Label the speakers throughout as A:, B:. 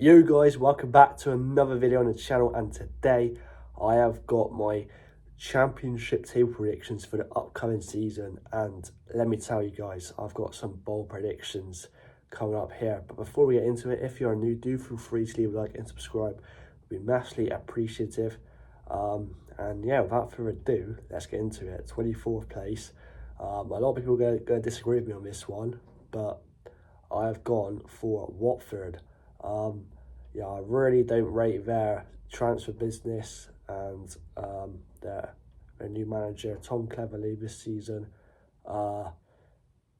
A: Yo guys, welcome back to another video on the channel, and today I have got my championship table predictions for the upcoming season. And let me tell you guys, I've got some bold predictions coming up here. But before we get into it, if you're new, do feel free to leave a like and subscribe. I'd be massively appreciative. And yeah, without further ado, let's get into it. 24th place. A lot of people are going to disagree with me on this one, but I have gone for Watford. Yeah, I really don't rate their transfer business and their new manager, Tom Cleverley, this season.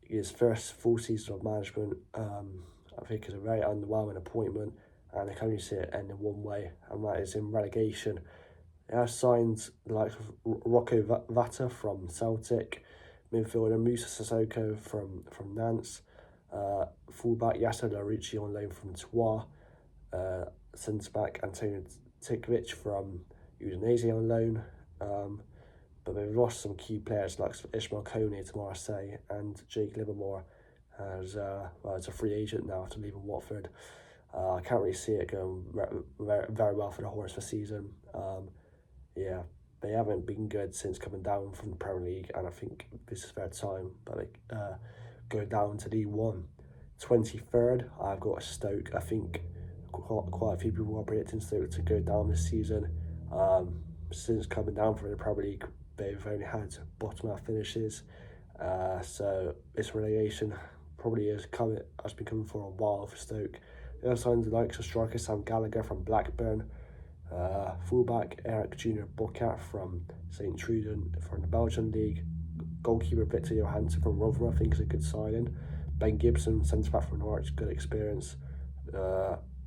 A: His first full season of management, I think, is a very underwhelming appointment, and I can only see it ending one way, and that is in relegation. He has signed the likes of Rocco Vata from Celtic, midfielder Musa Sissoko from Nantes, fullback Yasser Larouci on loan from Troyes, centre-back Antonio Tikvic from Udinese on loan. But they've lost some key players like Ishmael Konate to Marseille, and Jake Livermore as it's a free agent now after leaving Watford. I can't really see it going very well for the Horse this season. Yeah, they haven't been good since coming down from the Premier League, and I think this is their time. But they go down to League One. 23rd, I've got Stoke. I think quite a few people are predicting Stoke to go down this season. Since coming down from the Premier League, they've only had bottom half finishes. So this relegation probably has been coming for a while for Stoke. They have signed the likes of striker Sam Gallagher from Blackburn, fullback Eric Junior Bocat from St Truden from the Belgian League, goalkeeper Victor Johansson from Rotherham, I think, is a good signing. Ben Gibson, centre back from Norwich, good experience.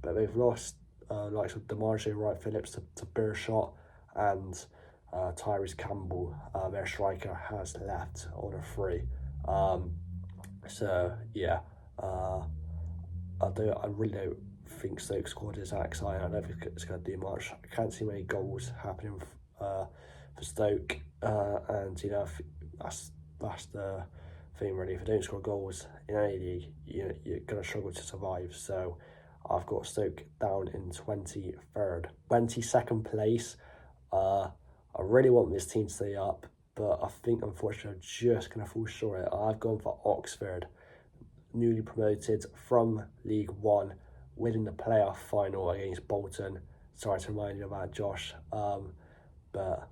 A: But they've lost likes of Demarge Wright Phillips to Beershot, and Tyrese Campbell, their striker, has left on a free. So yeah, I really don't think Stoke's squad is that exciting. I don't think it's going to do much. I can't see many goals happening for Stoke, and you know, that's the thing really. If you don't score goals in any league, you're going to struggle to survive. So I've got Stoke down in 23rd. 22nd place. I really want this team to stay up, but I think unfortunately I'm just going to fall short. I've gone for Oxford, newly promoted from League One, winning the playoff final against Bolton. Sorry to remind you about Josh, but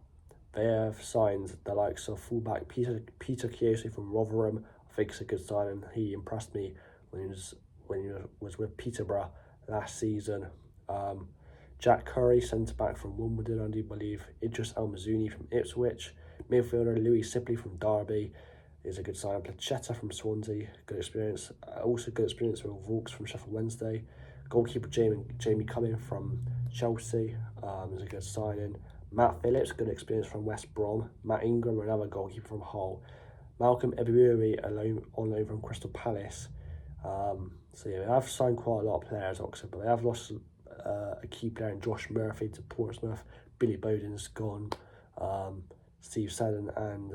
A: they have signed the likes of fullback Peter Chiesa from Rotherham. I think it's a good signing. He impressed me when he was with Peterborough last season. Jack Curry, centre-back from Wimbledon, I do believe. Idris El Mazouni from Ipswich. Midfielder Louis Sibley from Derby is a good sign. Plachetta from Swansea, good experience. Also good experience with Vaux from Sheffield Wednesday. Goalkeeper Jamie Cumming from Chelsea is a good signing. Matt Phillips, good experience from West Brom. Matt Ingram, another goalkeeper from Hull. Malcolm Ebiwiri, on loan from Crystal Palace. So yeah, they have signed quite a lot of players, Oxford, but they have lost a key player in Josh Murphy to Portsmouth. Billy Bowden's gone. Steve Seddon and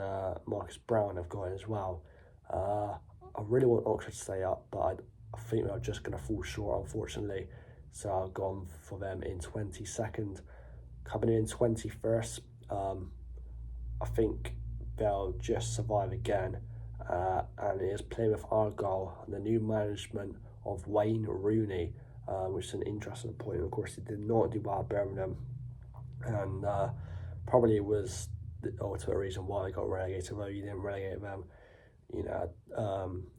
A: Marcus Brown have gone as well. I really want Oxford to stay up, but I think they're just going to fall short, unfortunately. So I've gone for them in 22nd. Coming in 21st, I think they'll just survive again. And it is Plymouth Argyle and the new management of Wayne Rooney, which is an interesting point. Of course, he did not do well at Birmingham, and probably was the ultimate reason why they got relegated. Though he didn't relegate them, you know,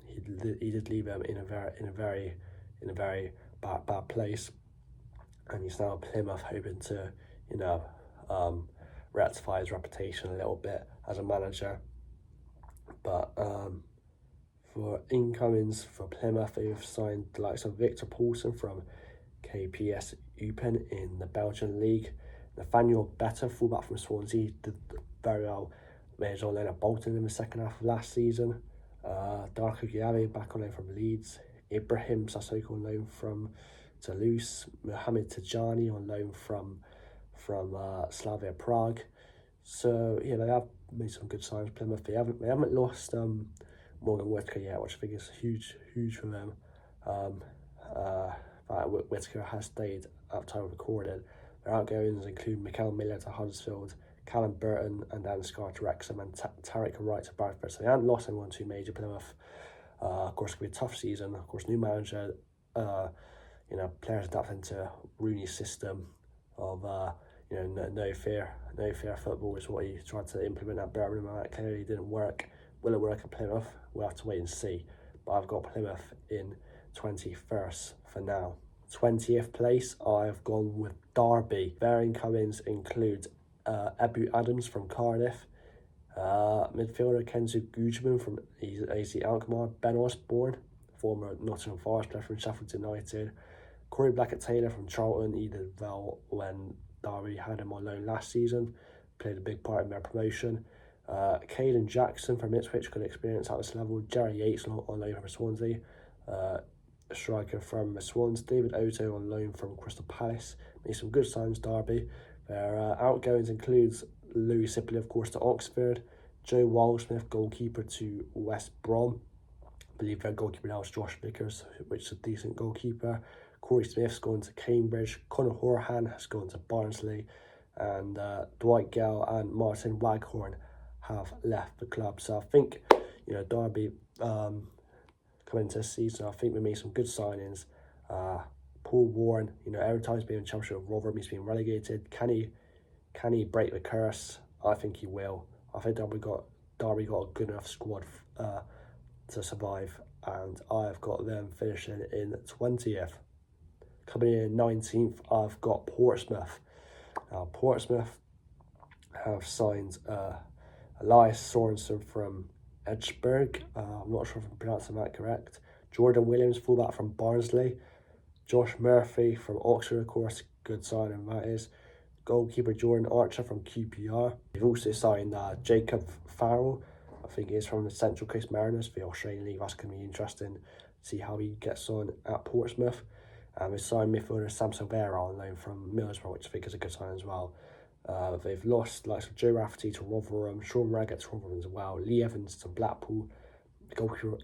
A: he did leave them in a very bad place, and he's now at Plymouth, hoping to rectify his reputation a little bit as a manager. But for incomings for Plymouth, they've signed the likes of Victor Paulson from KPS Eupen in the Belgian League. Nathaniel Better, fullback from Swansea, did very well. He was on loan at Bolton in the second half of last season. Darko Gyabi back on loan from Leeds. Ibrahim Sissoko on loan from Toulouse. Mohamed Tijani on loan from Slavia Prague. So yeah, they have made some good signs. Plymouth, they haven't lost Morgan Whitaker yet, which I think is huge for them. that Whittaker has stayed at the time of recording. Their outgoings include Mikel Miller to Huddersfield, Callum Burton and Dan Scar to Wrexham, and Tarek Wright to Bradford. So they haven't lost anyone to major Plymouth. Of course, it's going to be a tough season. Of course, new manager, players adapting to Rooney's system of no fear football is what he tried to implement at Birmingham, and that clearly didn't work. Will it work at Plymouth? We'll have to wait and see. But I've got Plymouth in 21st for now. 20th place, I've gone with Derby. Their incomings include Ebu Adams from Cardiff, midfielder Kenzo Gudjman from AZ Alkmaar, Ben Osborne, former Nottingham Forest player from Sheffield United, Corey Blackett-Taylor from Charlton. He did well when Derby had him on loan last season, played a big part in their promotion. Caden Jackson from Ipswich, good experience at this level. Jerry Yates on loan from Swansea. A striker from the Swans. David Oto on loan from Crystal Palace. Made some good signs, Derby. Their outgoings includes Louis Sipley, of course, to Oxford. Joe Wildsmith, goalkeeper, to West Brom. I believe their goalkeeper now is Josh Vickers, which is a decent goalkeeper. Corey Smith's going to Cambridge. Conor Hourihane has gone to Barnsley. And Dwight Gale and Martin Waghorn have left the club. So I think, Derby coming into this season, I think we made some good signings. Paul Warren, every time he's been in Championship with Rotherham, he's been relegated. Can he break the curse? I think he will. I think Derby got a good enough squad to survive, and I've got them finishing in 20th. Coming in 19th, I've got Portsmouth. Now, Portsmouth have signed Elias Sorensen from Edgeburg. I'm not sure if I'm pronouncing that correct. Jordan Williams, fullback from Barnsley. Josh Murphy from Oxford, of course, good signing that is. Goalkeeper Jordan Archer from QPR. They've also signed Jacob Farrell. I think he's from the Central Coast Mariners for the Australian League. That's going to be interesting to see how he gets on at Portsmouth. They signed midfielder Samson Vera on loan from Middlesbrough, which I think is a good sign as well. They've lost likes of Joe Rafferty to Rotherham, Sean Raggett to Rotherham as well, Lee Evans to Blackpool,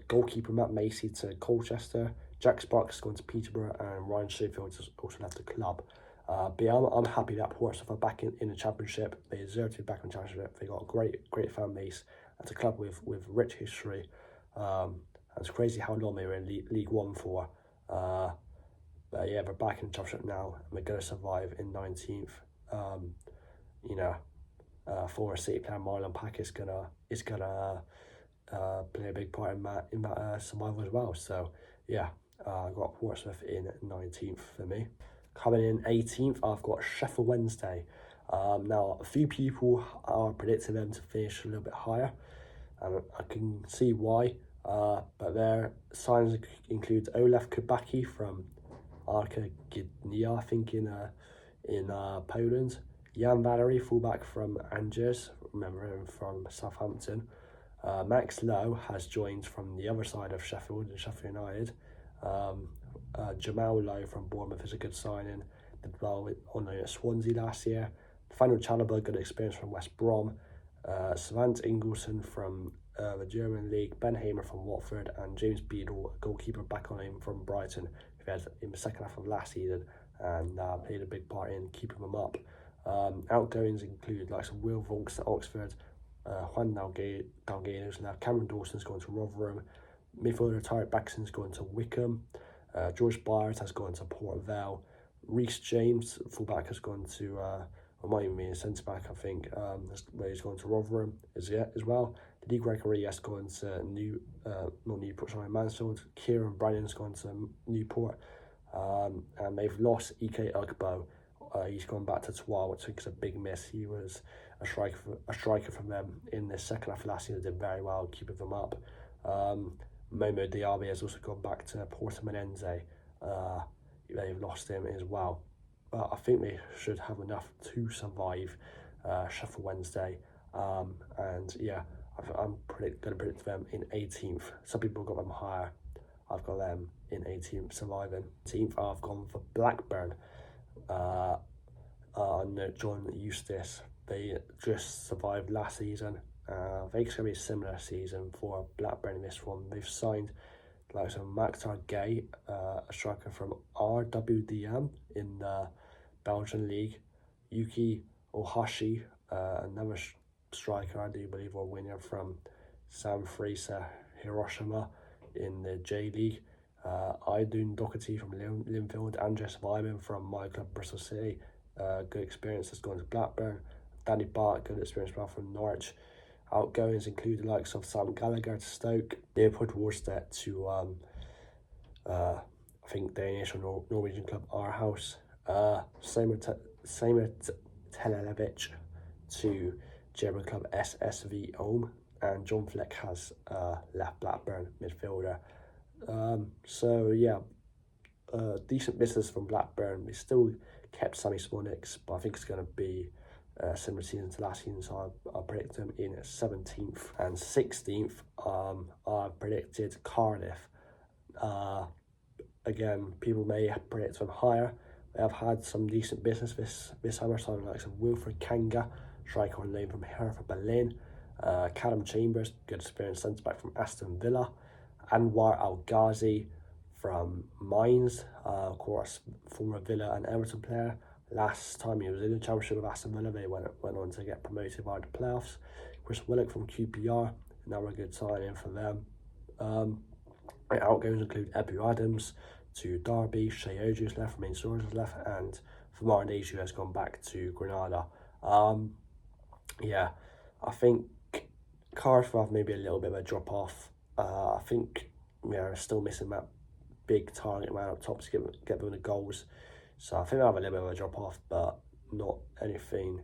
A: goalkeeper Matt Macy to Colchester, Jack Sparks going to Peterborough, and Ryan Sheffield has also left the club. But yeah, I'm happy that Portsmouth are back in the Championship. They deserve to be back in the Championship. They got a great fan base. It's a club with rich history. It's crazy how long they were in League One for. But yeah, they're back in the Championship now, and they're going to survive in 19th. Former City player Marlon Pack is gonna play a big part in that survival as well. So yeah, I got Portsmouth in 19th for me. Coming in 18th, I've got Sheffield Wednesday. Now a few people are predicting them to finish a little bit higher, and I can see why. But their signs include Olaf Kubacki from Arka Gdynia, I think in Poland. Jan Valery, fullback from Angers, remember him from Southampton. Max Lowe has joined from the other side of Sheffield and Sheffield United. Jamal Lowe from Bournemouth is a good signing. Did well on loan at Swansea last year. Final Chalobah, good experience from West Brom. Savant Ingleson from the German League. Ben Hamer from Watford, and James Beadle, goalkeeper, back on him from Brighton, who had in the second half of last season and played a big part in keeping them up. Outgoings include likes of Will Vaulks at Oxford, Juan Dalganos, now Cameron Dawson's going to Rotherham, midfielder Tarek Baxton's going to Wickham, George Byers has gone to Port Vale, Reece James, fullback, has gone to, might even be a centre back, I think, where he's going to Rotherham as well. Lee Gregory has gone to Mansfield. Kieran Brannan's gone to Newport, and they've lost Ike Ugbo. He's gone back to Troyes, which I think is a big miss. He was a striker from them in the second half of last year. Did very well keeping them up. Momo Diaby has also gone back to Portimonense. They've lost him as well. But I think they should have enough to survive Sheffield Wednesday. And yeah, I'm going to predict them in 18th. Some people got them higher. I've got them in 18th, surviving. 18th, I've gone for Blackburn. John Eustace, they just survived last season. I think it's going to be a similar season for Blackburn in this one. They've signed like some Maktar Gay, a striker from RWDM in the Belgian league, Yuki Ohashi, another striker I do believe, or winner from Sanfrecce Hiroshima in the J League, Aydun Doherty from Linfield, Andres Weimann from my club Bristol City, good experience has gone to Blackburn, Danny Bart, good experience well from Norwich. Outgoings include the likes of Sam Gallagher to Stoke, Leopold Warstedt to I think Danish or Norwegian club Aarhus, Seymour Telelevich to German club SSV Ulm, and John Fleck has left Blackburn, midfielder. So yeah, decent business from Blackburn. We still kept Sammy Smolik, but I think it's going to be a similar season to last season, so I predict them in 17th and 16th. I predicted Cardiff. Again, people may predict them higher. They have had some decent business this summer, so like some Wilfred Kanga, striker on loan from Hertha Berlin, Callum Chambers, good experienced centre back from Aston Villa, Anwar Al Ghazi from Mainz, of course, former Villa and Everton player. Last time he was in the Championship with Aston Villa, they went on to get promoted by the playoffs. Chris Willock from QPR, another good signing for them. Outgoings include Ebu Adams to Derby, Shea Oju's left, Romain Soares has left, and Famara Deju has gone back to Granada. Yeah, I think Cardiff have maybe a little bit of a drop off. I think they're still missing that big target man up top to get them the goals. So I think they'll have a little bit of a drop off, but not anything.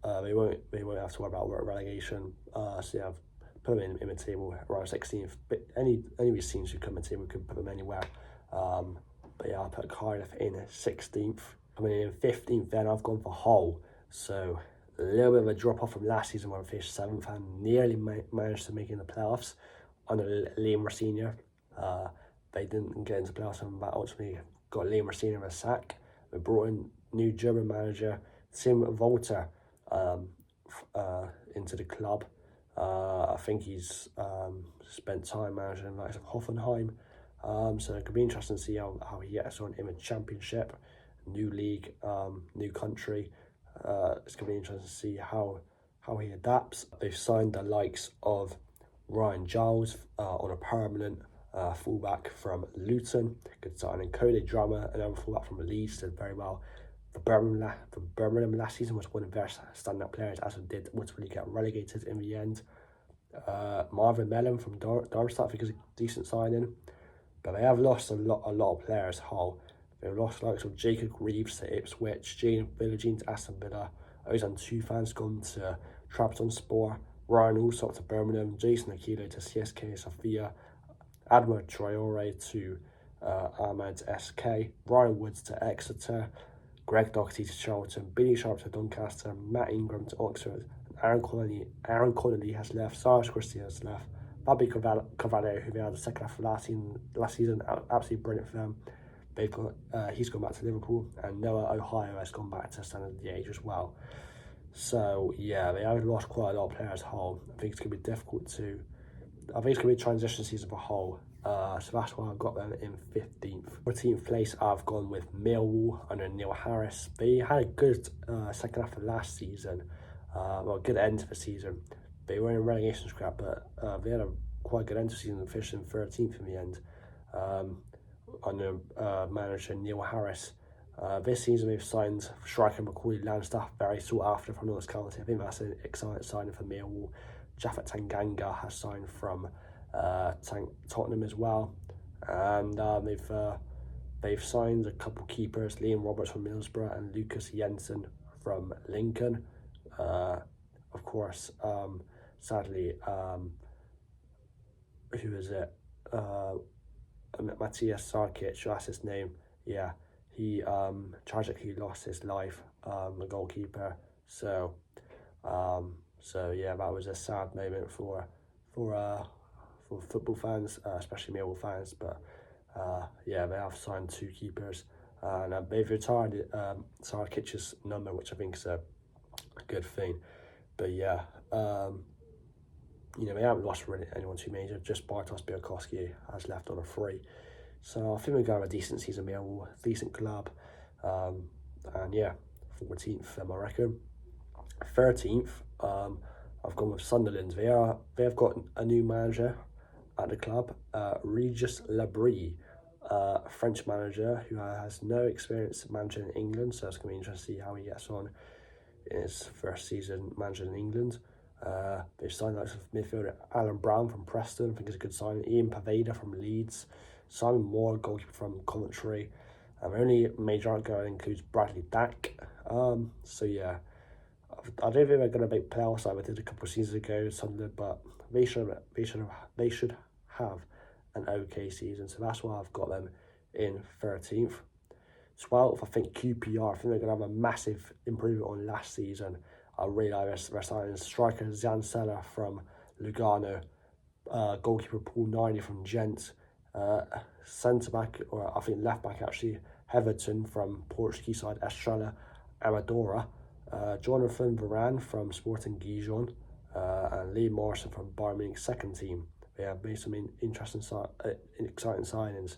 A: They won't have to worry about relegation. So yeah, I've put them in the table around 16th. But any of these teams who come in the table could put them anywhere. But yeah, I put Cardiff in 16th. Coming in 15th, then I've gone for Hull. So a little bit of a drop off from last season where I finished 7th and nearly managed to make it in the playoffs under Liam Rosenior. They didn't get into playoffs, and that ultimately got Liam Rosenior a sack. We brought in new German manager Tim Walter into the club. I think he's spent time managing the likes of Hoffenheim. So it could be interesting to see how he gets on in the Championship, new league, new country. It's going to be interesting to see how he adapts. They've signed the likes of Ryan Giles on a permanent fullback from Luton. Good signing. Cody Drama, another fullback from Leeds, did very well. For Birmingham last season was one of their standout players, as it did ultimately get relegated in the end. Marvin Mellon from Darmstadt, I think is a decent signing. But they have lost a lot of players. Hull. They've lost likes of Jacob Reeves to Ipswich, Gene Villagine to Aston Villa, Ozan Tufan's gone to Trabzonspor, Ryan Allsop to Birmingham, Jason Aquilo to CSK Sofia, Adma Traore to Ahmed SK, Ryan Woods to Exeter, Greg Doherty to Charlton, Billy Sharp to Doncaster, Matt Ingram to Oxford, Aaron Connolly has left, Cyrus Christie has left, Bobby Carvalho, who they had the second half of last season, absolutely brilliant for them. They've got he's gone back to Liverpool, and Noah Ohio has gone back to Standard Liège as well. So yeah, they have lost quite a lot of players. Hull. I think it's going to be difficult to. I think it's going to be a transition season for Hull. So that's why I've got them in 15th. 14th place, I've gone with Millwall under Neil Harris. They had a good second half of last season. Well, good end to the season. They were in a relegation scrap, but they had a quite good end to the season, finishing 13th in the end. Under manager Neil Harris. This season they've signed striker Macaulay Landstaff, very sought after from North County. I think that's an exciting signing for Millwall. Japhet Tanganga has signed from Tottenham as well, and they've signed a couple keepers, Liam Roberts from Middlesbrough and Lucas Jensen from Lincoln. Of course, sadly, who is it? Matthias Sarkic, that's his name. Yeah, he tragically lost his life, the goalkeeper. So yeah, that was a sad moment for football fans, especially Millwall fans. But yeah, they have signed two keepers, and they've retired Sarkic's number, which I think is a good thing. But yeah, we haven't lost really anyone too major. Just Bartosz Białkowski has left on a free. So I think we're going to have a decent season, Millwall, decent club. And yeah, 14th, I reckon. 13th, I've gone with Sunderland. They've got a new manager at the club, Regis Labrie, a French manager who has no experience managing in England, so it's going to be interesting to see how he gets on in his first season managing in England. They've signed like midfielder Alan Brown from Preston, I think is a good signing. Ian Paveda from Leeds, Simon Moore, goalkeeper from Coventry. The only major outgoing includes Bradley Dack. So yeah, I don't think they're going to make playoffs like we did a couple of seasons ago, Sunderland, but they should have an okay season. So that's why I've got them in 13th. 12th, I think QPR. I think they're going to have a massive improvement on last season. I really like their signing striker Jan Seller from Lugano, goalkeeper Paul Niney from Gent, centre back, or I think left back actually, Heverton from Portuguese side Estrela Amadora, Jonathan Varane from Sporting Gijon, and Lee Morrison from Bayern Munich second team. They have made some interesting, exciting signings.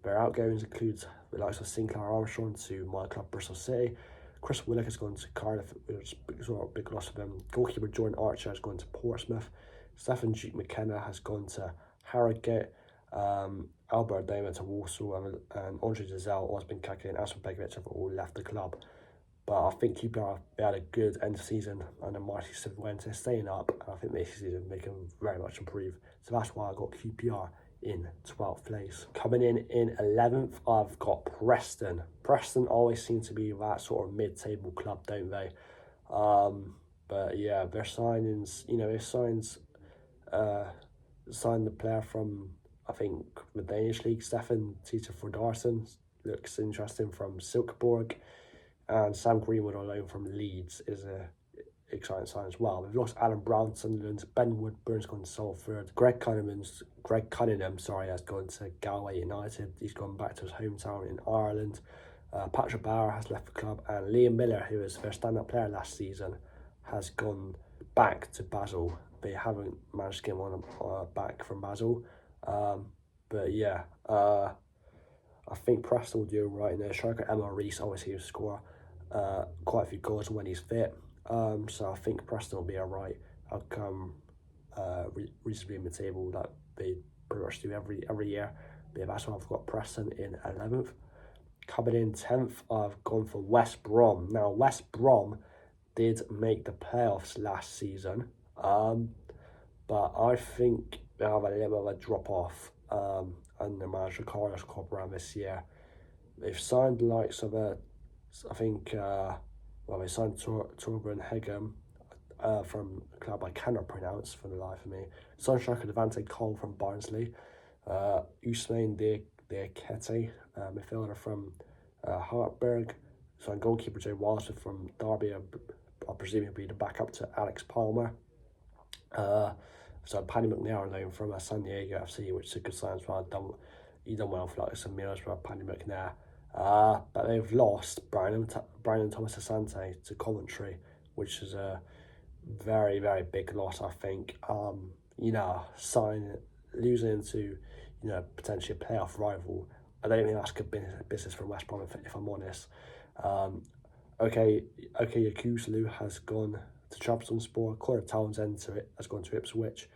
A: Their outgoings includes the likes of Sinclair Armstrong to my club Bristol City. Chris Willock has gone to Cardiff, which is a big loss for them. Goalkeeper Jordan Archer has gone to Portsmouth. Stephen Duke McKenna has gone to Harrogate. Albert Dama to Warsaw, and Andre Giselle, Osman Kake and Aspen Begovic have all left the club. But I think QPR, they had a good end of season under Marty Cifuentes staying up, and I think this season they can very much improve. So that's why I got QPR in 12th place. Coming in 11th, I've got Preston. Preston always seem to be that sort of mid-table club, don't they? But yeah, their signings, signed the player from, I think, the Danish league, Stefan Tita Fordarson, looks interesting from Silkeborg, and Sam Greenwood on loan from Leeds is a exciting sign as well. We've lost Alan Brown, Sunderland, Ben Woodburn's gone to Salford, Greg Cunningham, has gone to Galway United. He's gone back to his hometown in Ireland. Patrick Bauer has left the club, and Liam Miller, who was their stand-up player last season, has gone back to Basel. They haven't managed to get him on back from Basel. But yeah, I think Preston will do right in there. Striker Emma Reese, obviously, will score quite a few goals when he's fit. So I think Preston will be alright. I'll come reasonably in the table that they pretty much do every year. But yeah, that's why I've got Preston in 11th. Coming in 10th, I've gone for West Brom. Now, West Brom did make the playoffs last season, but I think they have a little bit of a drop-off under manager Carlos Corberán this year. They've signed the likes of they signed Torben Hegem from a club I cannot pronounce for the life of me. Signed striker Devante Cole from Barnsley. Ousmane Diakité, midfielder from Hartberg. Signed goalkeeper Jay Walter from Derby. I presume he'll be the backup to Alex Palmer. So Paddy McNair on loan from San Diego FC, which is a good sign as well. He done well for like some meals for Paddy McNair. But they've lost Brian Thomas Asante to Coventry, which is a very, very big loss, I think. Losing to, potentially a playoff rival, I don't think that's good business from West Brom, if I'm honest. Okay, Yakuslu has gone to Trabzonspor. Connor Townsend has gone to Ipswich.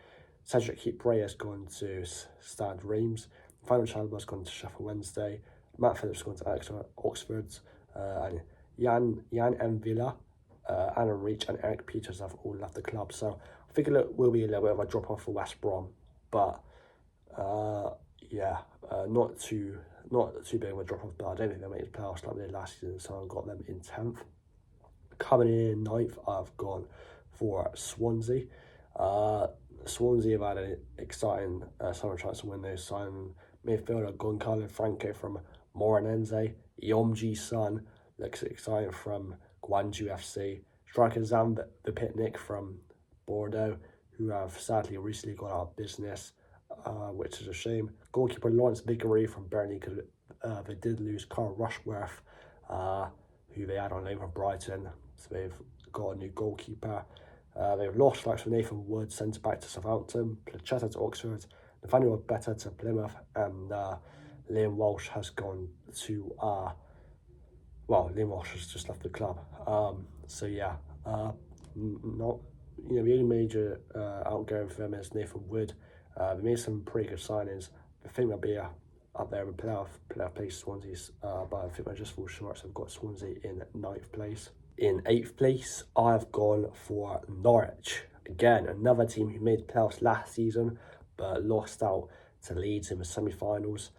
A: Cedric Heat-Bray has gone to Stade Reims. Final Chalmers has gone to Sheffield Wednesday. Matt Phillips has gone to Oxford. And Jan M. Villa, Alan Reach and Eric Peters have all left the club. So I think it will be a little bit of a drop-off for West Brom. But not too big of a drop-off, but I don't think they'll make the playoffs like they did last season, so I've got them in 10th. Coming in 9th, I've gone for Swansea. Swansea have had an exciting summer chance to win. They signed midfielder Goncalo Franco from Morenense. Yomji Sun looks exciting from Gwangju FC. Striker Zam Vipitnik from Bordeaux, who have sadly recently gone out of business, which is a shame. Goalkeeper Lawrence Vickery from Burnley, because they did lose Carl Rushworth, who they had on loan from Brighton. So they've got a new goalkeeper. They've lost likes from Nathan Wood, centre back to Southampton, Plachetta to Oxford, Nathaniel Better to Plymouth, and Liam Walsh has gone to Liam Walsh has just left the club. So yeah, not the only major outgoing for them is Nathan Wood. They made some pretty good signings. I think they'll be up there in playoff place, Swansea's, but I think they just fall short. So I've got Swansea in 9th place. In 8th place, I've gone for Norwich. Again, another team who made playoffs last season, but lost out to Leeds in the semi-finals.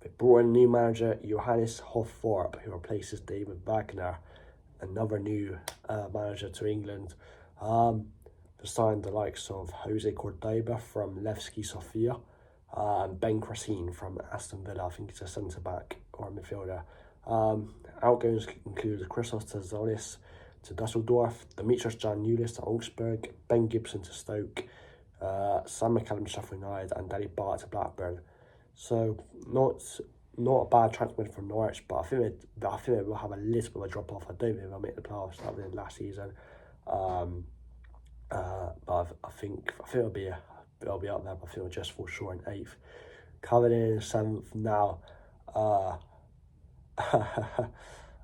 A: They brought in a new manager, Johannes Hoffthorpe, who replaces David Wagner, another new manager to England. They signed the likes of Jose Cordoba from Levski Sofia, and Ben Cressine from Aston Villa. I think he's a centre-back or a midfielder. Outgoings include Christos Tazolis to Dusseldorf, Demetrius Giannoulis to Augsburg, Ben Gibson to Stoke, Sam McCallum to Sheffield United, and Danny Barr to Blackburn. So not a bad transfer from Norwich, but I think they will have a little bit of a drop off. I don't think they'll make the playoffs like they did last season. But I think they'll be up there. But I think they'll just fall short in 8th. Coming in 7th now.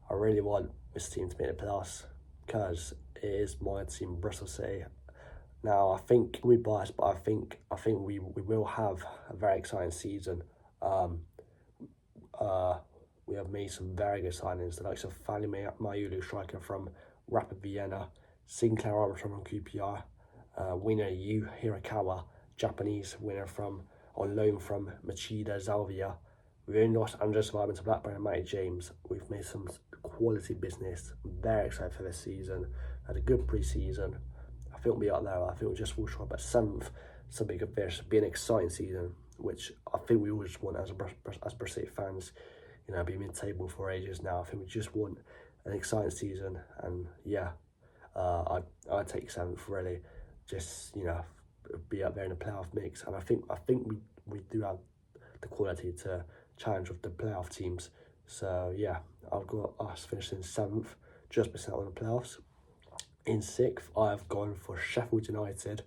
A: I really want this team to make the playoffs because it is my team, Bristol City. Now I think we're biased, but I think we will have a very exciting season. We have made some very good signings, the likes of Fali Mayulu, striker from Rapid Vienna, Sinclair Armstrong from QPR, winner Yu Hirakawa, Japanese winner on loan from Machida Zalvia. We only lost Andres Wyman to Blackburn and Matty James. We've made some quality business. I'm very excited for this season. Had a good pre-season. I think we'll be up there. I think we'll just fall short, but 7th, something good finish. It'll be an exciting season, which I think we always want as Bristol City fans. Be mid-table for ages now. I think we just want an exciting season, and yeah, I'd take 7th really. Just be up there in the playoff mix, and I think we do have the quality to challenge with the playoff teams. So yeah, I've got us finishing 7th, just missing out on the playoffs. In 6th, I've gone for Sheffield United.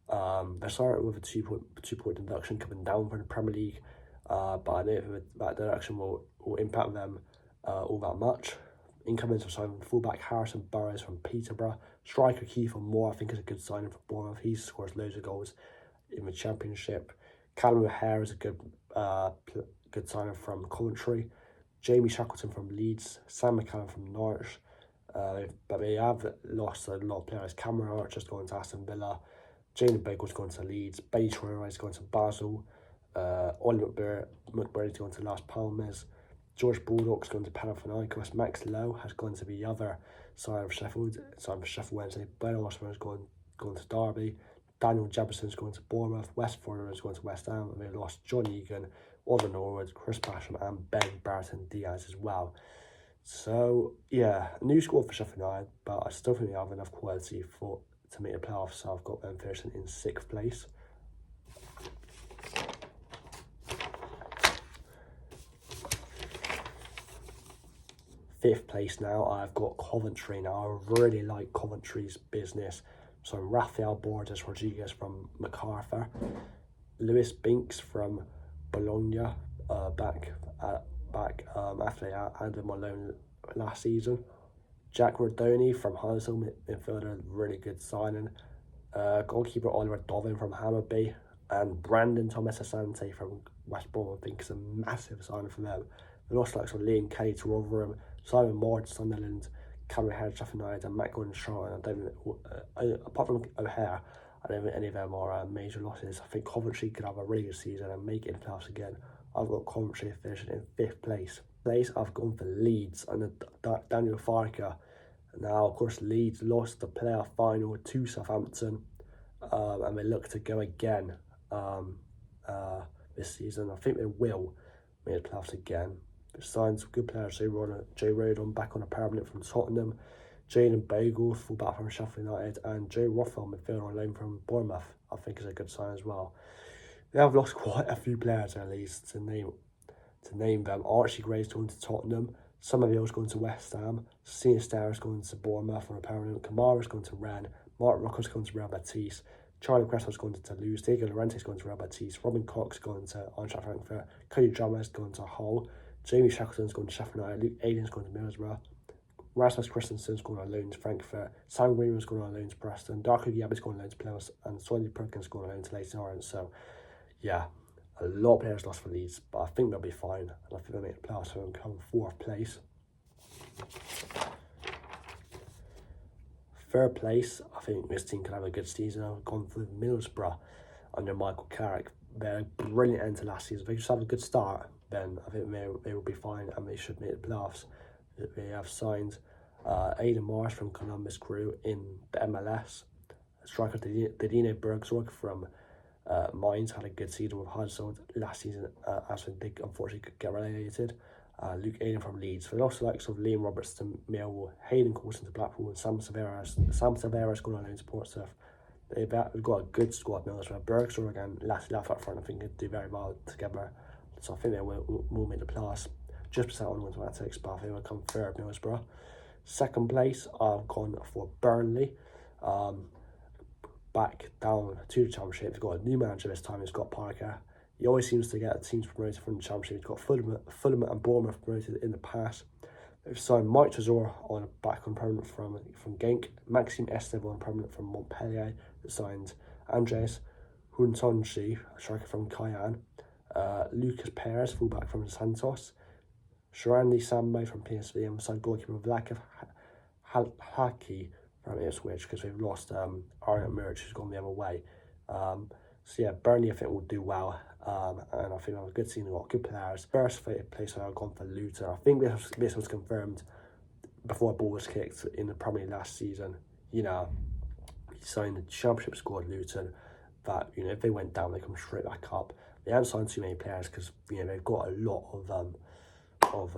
A: They're starting with a two-point deduction coming down from the Premier League, but I don't think that deduction will impact them all that much. Incomings are signed fullback Harrison Burrows from Peterborough. Striker Kiefer Moore, I think, is a good signing for Bournemouth. He scores loads of goals in the Championship. Callum O'Hare is a good signing from Coventry. Jamie Shackleton from Leeds. Sam McCallum from Norwich. But they have lost a lot of players. Cameron Archer's going to Aston Villa. Jayden Bagle's going to Leeds. Bailey Traore is going to Basel. Ollie McBurnie's going to Las Palmas. George Bullock's going to Panathinaikos. Max Lowe has gone to the other side of Sheffield. Side of Sheffield Wednesday. Ben Osborne is going to Derby. Daniel Jefferson's going to Bournemouth. West Forder is going to West Ham. And they lost John Egan, Oliver Norwood, Chris Basham, and Ben Barton Diaz as well. So yeah, a new squad for Sheffield United, but I still think they have enough quality to make the playoffs. So I've got them finishing in 6th place. Fifth place now, I've got Coventry. Now I really like Coventry's business. So Rafael Borges Rodriguez from MacArthur, Lewis Binks from Bologna, back after they had him on loan last season. Jack Rodoni from Hunsel, midfielder, really good signing. Goalkeeper Oliver Dovin from Hammarby, and Brandon Thomas Asante from West Brom. I think is a massive signing for them. They lost like some Liam Kelly to Rotherham, Simon Moore to Sunderland, Cameron Hare to Sheffield United, and Matt Gordon Charlton. Apart from O'Hare, I don't think any of them are major losses. I think Coventry could have a really good season and make it in the playoffs again. I've got Coventry finishing in 5th place. I've gone for Leeds and Daniel Farke. Now, of course, Leeds lost the playoff final to Southampton, and they look to go again this season. I think they will make the playoffs again. They signed some good players. Jay Rodon back on a permanent from Tottenham, Jayden Bogle, fullback from Sheffield United, and Joe Rothwell, midfielder on loan from Bournemouth, I think is a good sign as well. They have lost quite a few players at least to name them. Archie Gray's going to Tottenham, Somerville's going to West Ham, Sinisterra's going to Bournemouth on a permanent, Kamara's going to Rennes, Martin Rocco's going to Real Betis, Charlie Crespo's going to Toulouse, Diego Llorente's going to Real Betis, Robin Koch's going to Eintracht Frankfurt, Cody Drummond's going to Hull, Jamie Shackleton's going to Sheffield United, Luke Aiden's going to Middlesbrough, Rasmus Christensen's going on loan to Frankfurt, Sam Greenwood's going on loan to Preston, Darko Gyabi's going on loan to Plymouth, and Sonny Perkins going on loan to Leyton Orient. So, yeah, a lot of players lost for Leeds, but I think they'll be fine, and I think they'll make the playoffs and come 4th place. 3rd place, I think this team can have a good season. I've gone for Middlesbrough under Michael Carrick. They're a brilliant end to last season. If they just have a good start, then I think they will be fine and they should make the playoffs. They have signed Aidan Marsh from Columbus Crew in the MLS. Striker Didine Bergsorg from Mainz had a good season with Huddersfield last season, as they did unfortunately get relegated. Luke Aiden from Leeds. For also like sort of Liam Roberts to Millwall, Hayden Coulson to Blackpool, and Sam Severus going on loan to Portsmouth. They've got a good squad now as well. Bergsorg and Lassie Laff up front, I think, could do very well together. So I think they will make the playoffs. Just percent on mathematics, but I think they'll come 3rd, Middlesbrough. 2nd place, I've gone for Burnley. Back down to the Championship. They've got a new manager this time, Scott Parker. He always seems to get teams promoted from the Championship. He's got Fulham and Bournemouth promoted in the past. They've signed Mike Tresor on permanent from Genk, Maxime Esteve on permanent from Montpellier. They signed Andres Huntonji, a striker from Cayenne, Lucas Perez, fullback from Santos, Sharandi Sambe from PSV, and signed goalkeeper Vlakiv Haki from Ipswich, because they've lost Arnold Murch, who's gone the other way. So yeah, Burnley I think will do well, and I think they'll have a good team. They've got good players. 1st place I've gone for Luton. I think this was confirmed before a ball was kicked in the Premier League last season. You know, he signed the Championship squad, Luton, that, you know, if they went down, they come straight back up. They haven't signed too many players because, you know, they've got a lot of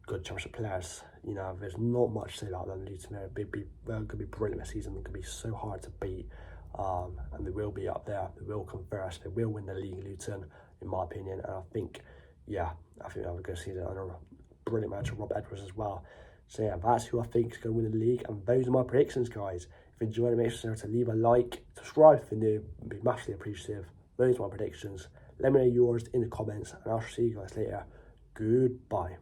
A: good Championship players. You know, there's not much to say about them. Luton, they're going to be brilliant this season. They're going to be so hard to beat. And they will be up there. They will come first. They will win the league, Luton, in my opinion. And I think they have a good season under a brilliant manager, Rob Edwards, as well. So yeah, that's who I think is going to win the league. And those are my predictions, guys. If you enjoyed it, make sure to leave a like, subscribe if you're new, I'd be massively appreciative. Those are my predictions. Let me know yours in the comments, and I'll see you guys later. Goodbye.